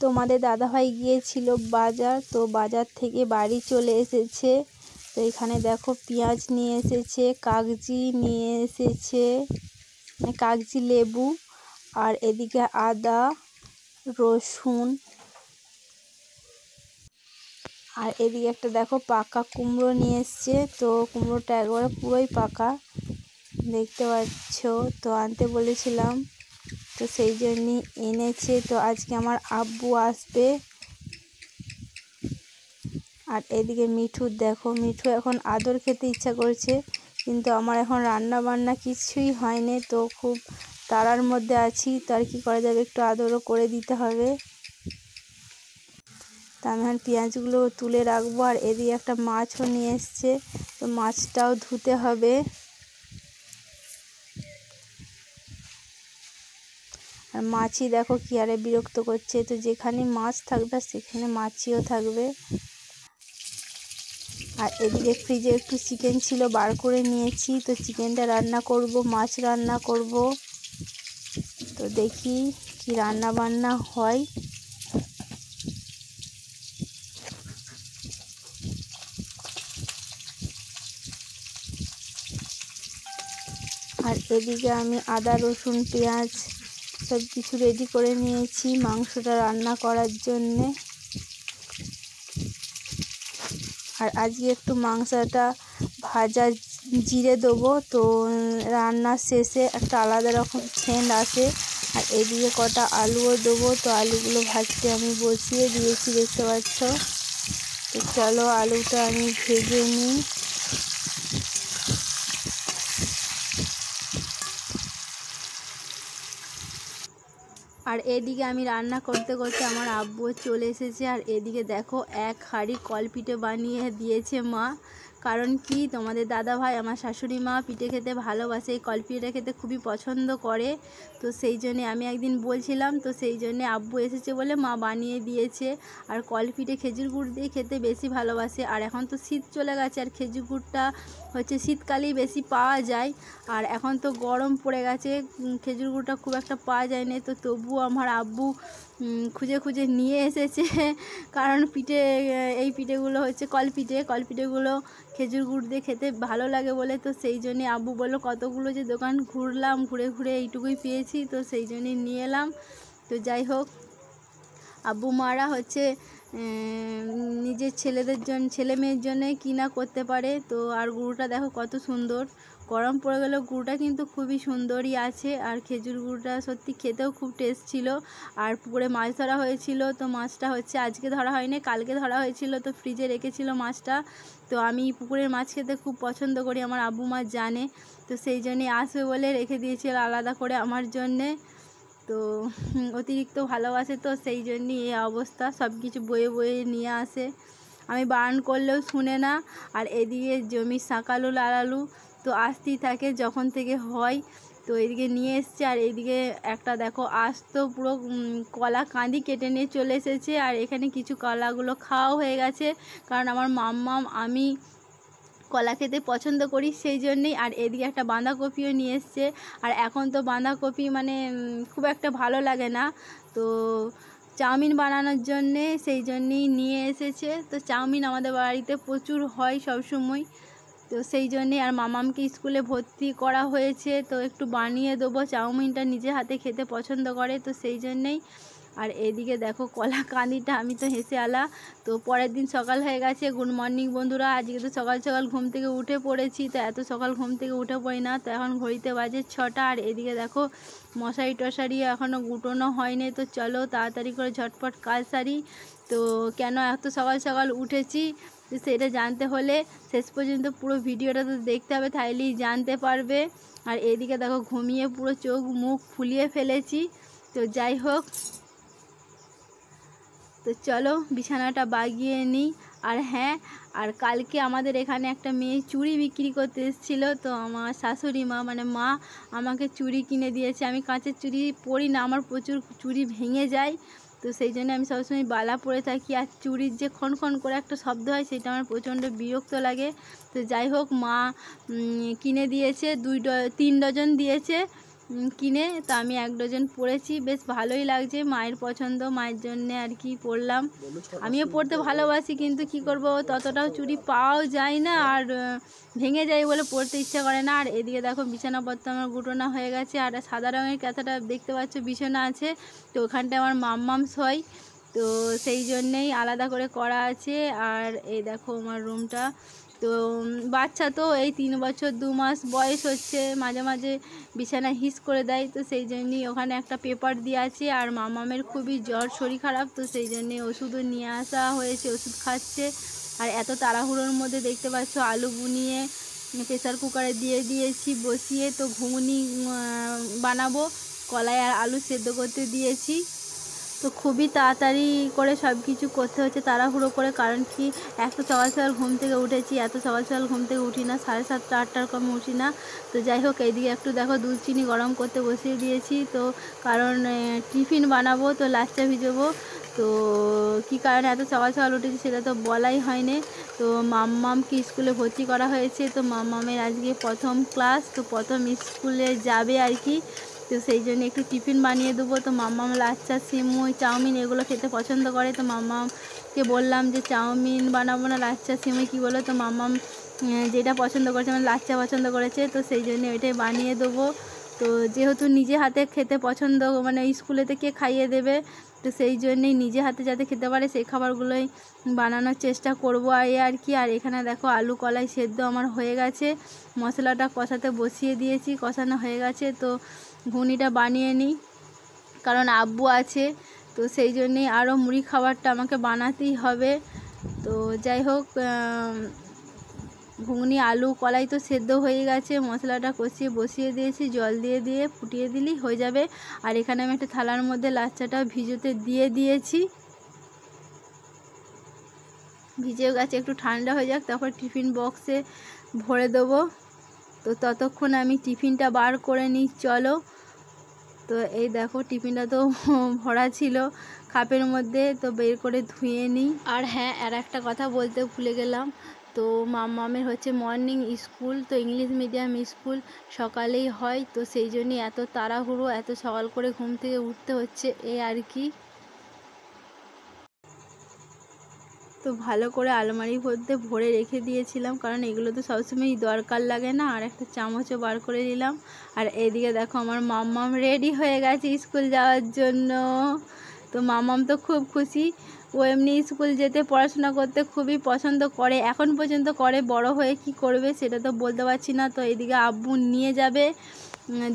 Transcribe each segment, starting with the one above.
তোমাদের দাদাভাই গিয়েছিল বাজার, তো বাজার থেকে বাড়ি চলে এসেছে। তো এখানে দেখো পেঁয়াজ নিয়ে এসেছে, কাগজি নিয়ে এসেছে, কাগজি লেবু, আর এদিকে আদা, রসুন, আর এদিকে একটা দেখো পাকা কুমড়ো নিয়ে এসছে। তো কুমড়োটা একবারে পুরোই পাকা দেখতে পাচ্ছ। তো আনতে বলেছিলাম, তো সেই জন্যই এনেছে। তো আজকে আমার আব্বু আসবে। আর এদিকে মিঠু দেখো, মিঠু এখন আদর খেতে ইচ্ছা করছে, কিন্তু আমার এখন রান্না বান্না কিছুই হয়নি, তো খুব তাড়ার মধ্যে আছি। তো আর কি করা যাবে, একটু আদরও করে দিতে হবে। তো আমি এখন পেঁয়াজগুলো তুলে রাখবো। আর এদিকে একটা মাছও নিয়ে এসছে, তো মাছটাও ধুতে হবে। আর মাছি দেখো কি আরে বিরক্ত করছে। তো যেখানে মাছ থাকবে সেখানে মাছিও থাকবে। আর এদিকে ফ্রিজে একটু চিকেন ছিল, বার করে নিয়েছি। তো চিকেনটা রান্না করব, মাছ রান্না করব। তো দেখি কি রান্না বান্না হয়। আর এদিকে আমি আদা রসুন পেঁয়াজ সব কিছু রেডি করে নিয়েছি মাংসটা রান্না করার জন্যে। আর আজকে একটু মাংসটা ভাজা জিরে দেবো, তো রান্নার শেষে একটা আলাদা রকম সেন্ট আসে। আর এদিকে কটা আলুও দেবো। তো আলুগুলো ভাজতে আমি বসিয়ে দিয়েছি দেখতে পাচ্ছ। তো চলো আলুটা আমি ভেজে নিই। আর এদিকে আমি রান্না করতে করতে আমার আব্বু চলে এসেছে। আর এদিকে দেখো এক হাঁড়ি কলপিঠে বানিয়ে দিয়েছে মা। কারণ কি, তোমাদের দাদা ভাই আমার শাশুড়ি মা পিঠে খেতে ভালোবাসে, এই কলপিঠে খেতে খুবই পছন্দ করে। তো সেই জন্যে আমি একদিন বলছিলাম, তো সেই জন্যে আব্বু এসেছে বলে মা বানিয়ে দিয়েছে। আর কলপিঠে খেজুর গুড় দিয়ে খেতে বেশি ভালোবাসে। আর এখন তো শীত চলে গেছে, আর খেজুর গুড়টা হচ্ছে শীতকালেই বেশি পাওয়া যায়। আর এখন তো গরম পড়ে গেছে, খেজুর গুড়টা খুব একটা পাওয়া যায় না। তো তবুও আমার আব্বু খুঁজে খুঁজে নিয়ে এসেছে। কারণ এই পিঠেগুলো হচ্ছে কলপিঠেগুলো খেজুর গুড় দিয়ে খেতে ভালো লাগে বলে। তো সেই জন্যে আব্বু বললো কতগুলো যে দোকান ঘুরলাম, ঘুরে ঘুরে এইটুকুই পেয়েছি, তো সেই জন্যই নিয়ে এলাম। তো যাই হোক, আব্বু মারা হচ্ছে নিজের ছেলে মেয়ের জন্যে কিনা করতে পারে। তো আর গুড়টা দেখো কত সুন্দর, গরম পড়ে গেল গুড়টা কিন্তু খুবই সুন্দরই আছে। আর খেজুর গুড়টা সত্যি খেতেও খুব টেস্ট ছিল। আর পুকুরে মাছ ধরা হয়েছিল, তো মাছটা হচ্ছে আজকে ধরা হয়নি, কালকে ধরা হয়েছিল। তো ফ্রিজে রেখেছিল মাছটা। তো আমি পুকুরের মাছ খেতে খুব পছন্দ করি, আমার আব্বু মা জানে। তো সেই জন্যে আসবে বলে রেখে দিয়েছিল আলাদা করে আমার জন্যে। তো অতিরিক্ত ভালোবাসে, তো সেই জন্যই এই অবস্থা, সব কিছু বয়ে বয়ে নিয়ে আসে, আমি বারণ করলেও শুনে না। আর এদিকে জমির শাকালু লালালু তো আসতেই থাকে যখন থেকে হয়। তো এদিকে নিয়ে এসছে। আর এদিকে একটা দেখো আস্ত পুরো কলা কাঁদি কেটে নিয়ে চলে এসেছে। আর এখানে কিছু কলাগুলো খাওয়াও হয়ে গেছে, কারণ আমার মাম্মাম আমি কলা খেতে পছন্দ করি সেই জন্যেই। আর এদিকে একটা বাঁধাকপিও নিয়ে এসছে। আর এখন তো বাঁধাকপি মানে খুব একটা ভালো লাগে না, তো চাউমিন বানানোর জন্যে সেই জন্যেই নিয়ে এসেছে। তো চাউমিন আমাদের বাড়িতে প্রচুর হয় সবসময়, তো সেই জন্যে। আর মামামকে স্কুলে ভর্তি করা হয়েছে, তো একটু বানিয়ে দেবো, চাউমিনটা নিজে হাতে খেতে পছন্দ করে, তো সেই জন্যেই। আর এদিকে দেখো কলা কাঁদিটা, আমি তো হেসে আলা। তো পরের দিন সকাল হয়ে গেছে। গুড মর্নিং বন্ধুরা, আজকে তো সকাল সকাল ঘুম থেকে উঠে পড়েছি। তো এত সকাল ঘুম থেকে উঠে পড়ি না। তো এখন ঘড়িতে বাজে 6টা। আর এদিকে দেখো মশারি টশারি এখনও গুটোনো হয়নি। তো চলো তাড়াতাড়ি করে ঝটপট কাজ সারি। তো কেন এত সকাল সকাল উঠেছি তো সেটা জানতে হলে শেষ পর্যন্ত পুরো ভিডিওটা তো দেখতে হবে, তাইলেই জানতে পারবে। আর এদিকে দেখো ঘুমিয়ে পুরো চোখ মুখ ফুলিয়ে ফেলেছি। তো যাই হোক, তো চলো বিছানাটা বাগিয়ে নিই। আর হ্যাঁ, আর কালকে আমাদের এখানে একটা মেয়ে চুড়ি বিক্রি করতে এসেছিলো। তো আমার শাশুড়ি মা মানে মা আমাকে চুড়ি কিনে দিয়েছে। আমি কাঁচের চুড়ি পরি না, আমার প্রচুর চুড়ি ভেঙে যায়, তো সেই জন্য আমি সবসময় বালা পরে থাকি। আর চুড়ির যে খন খন করে একটা শব্দ হয় সেটা আমার প্রচণ্ড বিরক্ত লাগে। তো যাই হোক, মা কিনে দিয়েছে 3 ডজন দিয়েছে। কিনে, তো আমি 1 ডজন পরেছি, বেশ ভালোই লাগছে, মায়ের পছন্দ, মায়ের জন্যে আর কি পরলাম। আমিও পরতে ভালোবাসি, কিন্তু কি করব, ততটাও চুড়ি পাওয়াও যায় না, আর ভেঙে যায় বলে পরতে ইচ্ছা করে না। আর এদিকে দেখো বিছানাপত্র আমার গুটোনা হয়ে গেছে, আর সাদা রঙের কাঁথাটা দেখতে পাচ্ছ বিছানা আছে, তো ওখানটায় আমার মাম্মাম শোয়, তো সেই জন্যেই আলাদা করে করা আছে। আর এই দেখো আমার রুমটা, তো বাচ্চা তো এই 3 বছর 2 মাস বয়স হচ্ছে, মাঝে মাঝে বিছানা হিস করে দেয়, তো সেই জন্যই ওখানে একটা পেপার দিয়ে আছে। আর মামামের খুবই জ্বর, শরীর খারাপ, তো সেই জন্যে ওষুধও নিয়ে আসা হয়েছে, ওষুধ খাচ্ছে। আর এত তাড়াহুড়োর মধ্যে দেখতে পাচ্ছ আলু বুনিয়ে প্রেসার কুকারে দিয়ে দিয়েছি বসিয়ে, তো ঘুগনি বানাবো, কলাই আর আলু সেদ্ধ করতে দিয়েছি। তো খুবই তাড়াতাড়ি করে সব কিছু করতে হচ্ছে, তাড়াহুড়ো করে, কারণ কি এত সকাল সকাল ঘুম থেকে উঠেছি, এত সকাল সকাল ঘুম থেকে উঠি না, 7:30 8টার কম উঠি না। তো যাই হোক, এইদিকে একটু দেখো দুধ চিনি গরম করতে বসিয়ে দিয়েছি, তো কারণ টিফিন বানাবো, তো লাচ্চা ভিজাবো। তো কী কারণে এত সকাল সকাল উঠেছি সেটা তো বলাই হয়নি। তো মাম্মামকে স্কুলে ভর্তি করা হয়েছে, তো মাম্মামের আজকে 1ম ক্লাস, তো 1ম স্কুলে যাবে আর কি, তো সেই জন্য একটু টিফিন বানিয়ে দেবো। তো মাম্মাম লাচ্চা, সিমুই, চাউমিন এগুলো খেতে পছন্দ করে, তো মাম্মামকে বললাম যে চাউমিন বানাবো না লাচ্চা সিমুই কী বলো, তো মাম্মাম যেটা পছন্দ করেছে, মানে লাচ্চা পছন্দ করেছে, তো সেই জন্য ওইটাই বানিয়ে দেবো। তো যেহেতু নিজে হাতে খেতে পছন্দ, মানে স্কুলেতে কে খাইয়ে দেবে, তো সেই জন্যেই নিজে হাতে যাতে খেতে পারে সেই খাবারগুলোই বানানোর চেষ্টা করবো আর কি। আর এখানে দেখো আলু কলাই সেদ্ধ আমার হয়ে গেছে, মশলাটা কষাতে বসিয়ে দিয়েছি, কষানো হয়ে গেছে। তো ঘুগনিটা বানিয়ে নিই, কারণ আব্বু আছে, তো সেই জন্যেই আরও মুড়ি খাবারটা আমাকে বানাতেই হবে। তো যাই হোক, ঘুগনি আলু কলাই তো সেদ্ধ হয়ে গেছে, মশলাটা কষিয়ে বসিয়ে দিয়েছি, জল দিয়ে ফুটিয়ে দিলেই হয়ে যাবে। আর এখানে আমি একটা থালার মধ্যে লাচ্চাটা ভিজোতে দিয়ে দিয়েছি, ভিজেও গেছে, একটু ঠান্ডা হয়ে যাক, তারপর টিফিন বক্সে ভরে দেবো। তো ততক্ষণ আমি টিফিনটা বার করে নিই, চলো। তো এই দেখো টিফিনটা তো ভরা ছিল কাপের মধ্যে, তো বের করে ধুয়ে নিই। আর হ্যাঁ, আর একটা কথা বলতে ভুলে গেলাম, তো মাম্মামের হচ্ছে মর্নিং স্কুল, তো ইংলিশ মিডিয়াম স্কুল সকালেই হয়, তো সেই জন্যই এত তাড়াহুড়ো, এত সকাল করে ঘুম থেকে উঠতে হচ্ছে এই আর কি। তো ভালো করে আলমারির মধ্যে ভরে রেখে দিয়েছিলাম, কারণ এগুলো তো সবসময়ই দরকার লাগে না। আর একটা চামচও বার করে নিলাম। আর এদিকে দেখো আমার মাম্মাম রেডি হয়ে গেছে স্কুল যাওয়ার জন্য, তো মাম্মাম তো খুব খুশি, ও এমনি স্কুল যেতে পড়াশোনা করতে খুবই পছন্দ করে, এখন পর্যন্ত করে, বড় হয়ে কি করবে সেটা তো বলতে পারছি না। তো এদিকে আব্বু নিয়ে যাবে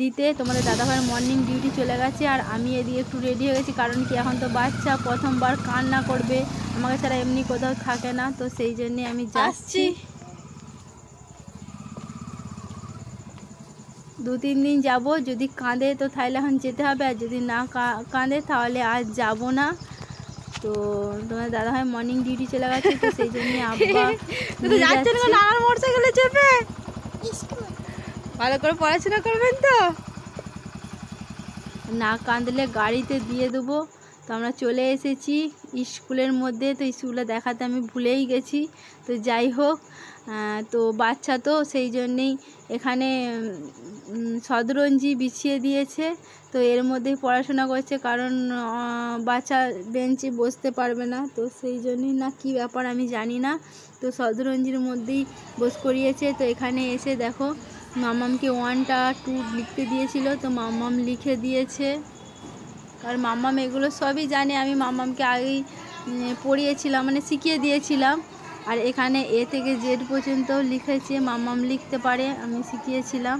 দিতে, তোমাদের দাদাভাইয়ের মর্নিং ডিউটি চলে গেছে, আর আমি এদিকে একটু রেডি হয়ে গেছি, কারণ কি এখন তো বাচ্চা, প্রথমবার কান্না করবে, আমাকে ছাড়া এমনি কোথাও থাকে না, তো সেই জন্যে আমি যাচ্ছি। 2-3 দিন যাব, যদি কাঁদে তো তাহলে এখন যেতে হবে, আর যদি না কাঁদে তাহলে আজ যাব না। তো তোমার দাদাভাই মর্নিং ডিউটি চলে গেছে, তো সেই জন্য আব্বা মোটরসাইকেলে চেপে ভালো করে পড়াশোনা করবেন, তো না কাঁদলে গাড়িতে দিয়ে দেবো। তো আমরা চলে এসেছি স্কুলের মধ্যে, তো স্কুলে দেখাতে আমি ভুলেই গেছি। তো যাই হোক, তো বাচ্চা তো সেই জন্যেই এখানে শতরঞ্জি বিছিয়ে দিয়েছে, তো এর মধ্যেই পড়াশোনা করছে, কারণ বাচ্চা বেঞ্চে বসতে পারবে না, তো সেই জন্যই না কি ব্যাপার আমি জানি না, তো শতরঞ্জির মধ্যেই বস করিয়েছে। তো এখানে এসে দেখো মাম্মামকে 1 2 লিখতে দিয়েছিল, তো মাম্মাম লিখে দিয়েছে, কারণ মাম্মাম এগুলো সবই জানে, আমি মাম্মামকে আগেই পড়িয়েছিলাম, মানে শিখিয়ে দিয়েছিলাম। আর এখানে এ থেকে জেড পর্যন্ত লিখেছে, মাম্মাম লিখতে পারে, আমি শিখিয়েছিলাম,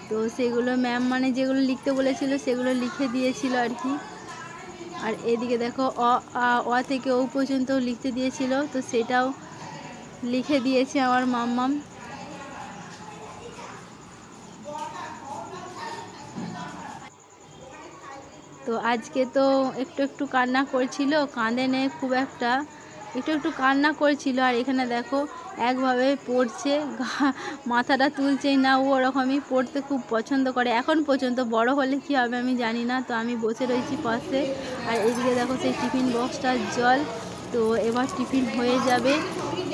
তো সেগুলো ম্যাম মানে যেগুলো লিখতে বলেছিল সেগুলো লিখে দিয়েছিল আর কি। আর এদিকে দেখো অ থেকে ও পর্যন্ত লিখতে দিয়েছিল, তো সেটাও লিখে দিয়েছে আমার মাম্মাম। তো আজকে তো একটু কান্না করছিল, কাঁদে নেই খুব একটা, একটু কান্না করছিল। আর এখানে দেখো একভাবে পড়ছে, মাথাটা তুলছেই না, ও ওরকমই পড়তে খুব পছন্দ করে এখন পর্যন্ত, বড় হলে কি হবে আমি জানি না। তো আমি বসে রয়েছি পাশে, আর এইদিকে দেখো সেই টিফিন বক্সটার জল, তো এবার টিফিন হয়ে যাবে,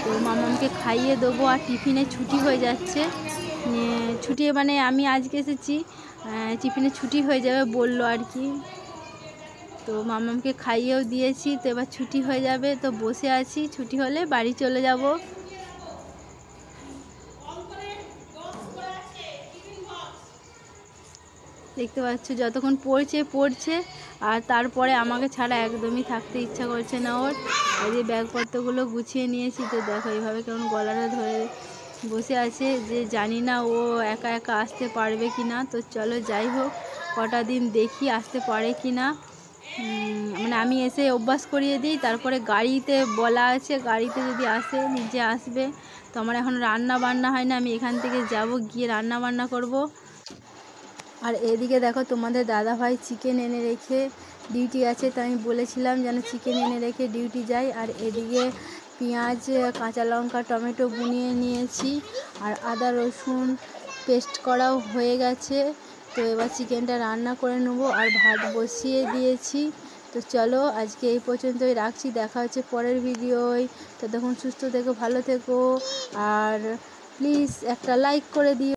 তো মামামকে খাইয়ে দেবো। আর টিফিনে ছুটি হয়ে যাচ্ছে, ছুটি মানে আমি আজকে এসেছি টিফিনে ছুটি হয়ে যাবে বললো আর কি। তো মামামকে খাইয়েও দিয়েছি, তো এবার ছুটি হয়ে যাবে, তো বসে আছি, ছুটি হলে বাড়ি চলে যাব। দেখতে পাচ্ছ যতক্ষণ পড়ছে আর তারপরে আমাকে ছাড়া একদমই থাকতে ইচ্ছা করছে না ওর। এই যে ব্যাগপত্রগুলো গুছিয়ে নিয়েছি, তো দেখো এইভাবে কেমন গলাটা ধরে বসে আছে, যে জানি না ও একা একা আসতে পারবে কি না। তো চলো যাই হোক, কটা দিন দেখি আসতে পারে কি না। মানে আমি এসে অভ্যাস করিয়ে দিই, তারপরে গাড়িতে বলা আছে, গাড়িতে যদি আসে নিজে আসবে। তো আমার এখন রান্না বান্না হয় না, আমি এখান থেকে যাব, গিয়ে রান্না বান্না করব। আর এদিকে দেখো তোমাদের দাদাভাই চিকেন এনে রেখে ডিউটি আছে, তো আমি বলেছিলাম যেন চিকেন এনে রেখে ডিউটি যাই। আর এদিকে পেঁয়াজ, কাঁচা লঙ্কা, টমেটো বুনিয়ে নিয়েছি, আর আদা রসুন পেস্ট করাও হয়ে গেছে। তো এবার চিকেনটা রান্না করে নেব, আর ভাত বসিয়ে দিয়েছি। তো চলো আজকে এই পর্যন্তই রাখছি, দেখা হচ্ছে পরের ভিডিওয়। তো তখন সুস্থ থেকো, ভালো থেকো, আর প্লিজ একটা লাইক করে দিও।